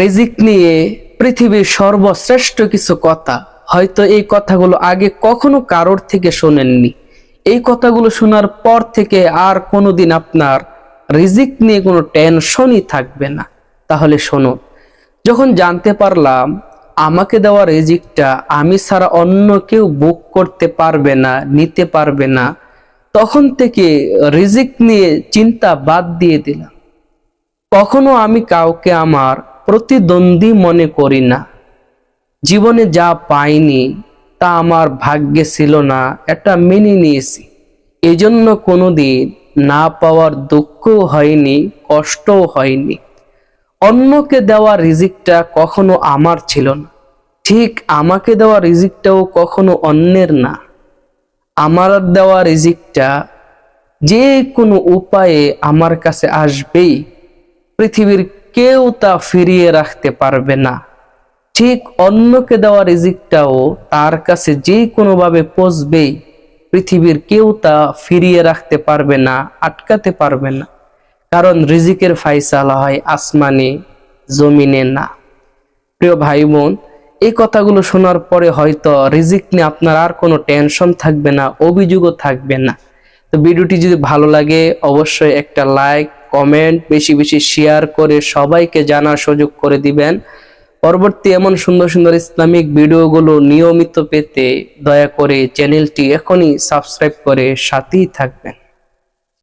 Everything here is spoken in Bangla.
রিজিক নিয়ে পৃথিবীর সর্বশ্রেষ্ঠ কিছু কথা, হয়তো এই কথাগুলো আগে কখনো কারোর থেকে শোনেননি। এই কথাগুলো শোনার পর থেকে আর কোনোদিন আপনার রিজিক নিয়ে কোনো টেনশনই থাকবে না। তাহলে শোনো, যখন জানতে পারলাম আমাকে দেওয়া রিজিকটা আমি ছাড়া অন্য কেউ বুক করতে পারবে না, নিতে পারবে না, তখন থেকে রিজিক নিয়ে চিন্তা বাদ দিয়ে দিলাম। কখনো আমি কাউকে আমার প্রতিদ্বন্দ্বী মনে করি না। জীবনে যা পাইনি তা আমার ভাগ্যে ছিল না, এটা মেনে নিয়েছি। এজন্য কোনোদিন না পাওয়ার দুঃখও হয়নি, কষ্টও হয়নি। অন্যকে দেওয়া রিজিকটা কখনো আমার ছিল না, ঠিক আমাকে দেওয়া রিজিকটাও কখনো অন্যের না। আমার দেওয়া রিজিকটা যে কোনো উপায়ে আমার কাছে আসবেই, পৃথিবীর কেউ তা ফিরিয়ে রাখতে পারবে না। ঠিক অন্যকে দেওয়া রিজিকটাও তার কাছে যে কোনোভাবে পৌঁছবেই, পৃথিবীর কেউ তা ফিরিয়ে রাখতে পারবে না, আটকাতে পারবে না। কারণ রিজিকের ফায়সালা হয় আসমানে, জমিনে না। প্রিয় ভাই বোন, এই কথাগুলো শোনার পরে হয়তো রিজিক নিয়ে আপনার আর কোনো টেনশন থাকবে না, অভিযোগও থাকবে না। তো ভিডিওটি যদি ভালো লাগে অবশ্যই একটা লাইক, কমেন্ট, বেশি বেশি শেয়ার করে সবাইকে জানার সুযোগ করে দিবেন। পরবর্তী এমন সুন্দর সুন্দর ইসলামিক ভিডিওগুলো নিয়মিত পেতে দয়া করে চ্যানেলটি এখনই সাবস্ক্রাইব করে সাথেই থাকবেন।